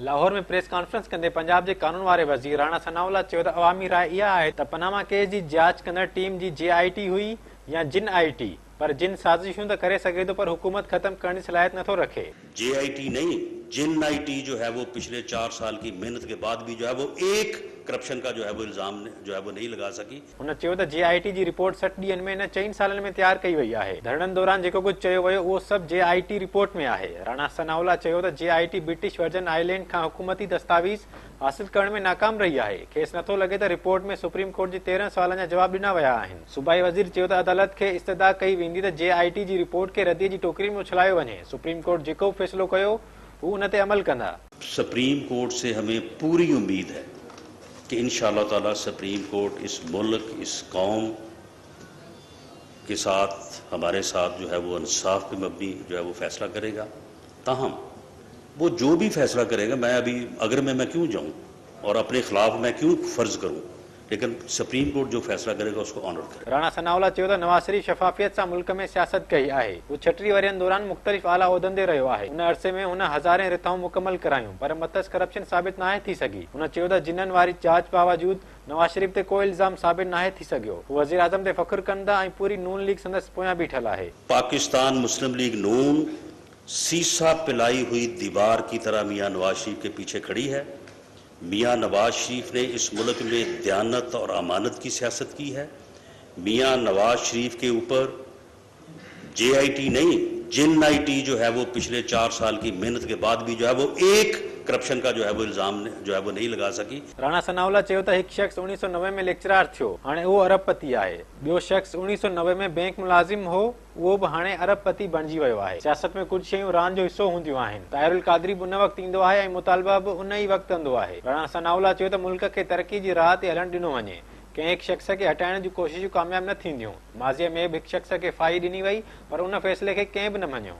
लाहौर में press conference कंदे पंजाब के कानून वारे वज़ीर राणा सनाउल्लाह चयो त अवामी राय इहा आहे त पनामा केस जी जांच कंदड़ टीम जी JIT हुई या जिन IT, पर जिन साज़िशूं त करे सघे थो पर हुकूमत खत्म करण जी सलाहियत नथो रखे। JIT नहीं, जिन IT जो है वो पिछले 4 साल की मेहनत के बाद भी जो है वो एक करप्शन का जो है वो इल्जाम जो है वो नहीं लगा सकी। हुन चयो त JIT जी रिपोर्ट 60 ॾींहनि में न 4 सालनि में तयार कई वई आहे। धरड़नि दौरान जेको कुझु चयो वियो उहो सभु JIT रिपोर्ट में आहे। राणा सनाउल्लाह चयो त JIT ब्रिटिश वर्जन आइलैंड खां हुकूमती दस्तावेज़ हासिल करण में नाकाम रही आहे। खेसि नथो लॻे त रिपोर्ट में सुप्रीम कोर्ट जी 13 सुवालनि जा जवाब ॾिना विया आहिनि। सूबाई वज़ीर चयो त अदालत खे इस्तदा कई वेंदी त JIT जी रिपोर्ट खे रदीअ जी टोकरी में उछलायो वञे। सुप्रीम कोर्ट जेको फ़ैसिलो कयो हू उन ते अमल कंदा। सुप्रीम कोर्ट से हमें पूरी उम्मीद है कि इंशाअल्लाह ताला सुप्रीम कोर्ट इस मुल्क, इस कौम के साथ, हमारे साथ जो है वो इंसाफ पे मबनी जो है वो फैसला करेगा। ताहम वो जो भी फैसला करेगा, मैं अभी अगर मैं क्यों जाऊं और अपने खिलाफ मैं क्यों फर्ज करूं, लेकिन सुप्रीम कोर्ट जो फैसला करेगा उसको ऑनर करे। राणा सनाउल्लाह चयो त नवाज शरीफ शफ़ाफ़ियत सां मुल्क में सियासत कई आहे। हू 36 वरियनि दौरान मुख़्तलिफ़ आला उहिदनि ते रहियो आहे। उन अरसे में हुन हज़ारें रिथाऊं मुकमल करायूं, पर मतस करप्शन साबित नाहे थी सघी। हुन चयो त जिन्हनि वारी जांच बावजूद नवाज शरीफ ते कोई इल्ज़ाम साबित नाहे थी सघियो। हू वज़ीर आज़म ते फ़ख्रु कंदा ऐं पूरी नून लीग संदसि पोयां बीठल आहे। पाकिस्तान मुस्लिम लीग नून सीसा पिलाई हुई दीवार की तरह मियां नवाज शरीफ के पीछे खड़ी है। मियां नवाज शरीफ ने इस मुल्क में दयानत और अमानत की सियासत की है। मियां नवाज शरीफ के ऊपर JIT नहीं, जिन IT जो है वो पिछले 4 साल की मेहनत के बाद भी जो है वो एक करप्शन का जो है वो इल्जाम जो है वो नहीं लगा सकी। राणा सनाउल्लाह चयो त हिकु शख़्स 1990 में लेक्चरार थियो, हाणे उहो अरबपति आहे। ॿियो शख़्स 1990 में बैंक मुलाज़िम हो, उहो बि हाणे अरबपति बणिजी वियो आहे। सियासत में कुझु शयूं रांदि जो हिसो हूंदियूं आहिनि। ताहिरुल क़ादरी बि उन वक़्तु ईंदो आहे ऐं मुतालबा बि उन ई वक़्तु कंदो आहे। राणा सनाउल्लाह चयो त मुल्क खे तरक़ी जी राह ते हलणु ॾिनो वञे। कंहिं हिकु शख़्स खे हटाइण जूं कोशिशूं कामयाब न थींदियूं। माज़ीअ में बि हिकु शख़्स खे फाही ॾिनी वई, पर उन फ़ैसिले खे कंहिं बि न मञियो।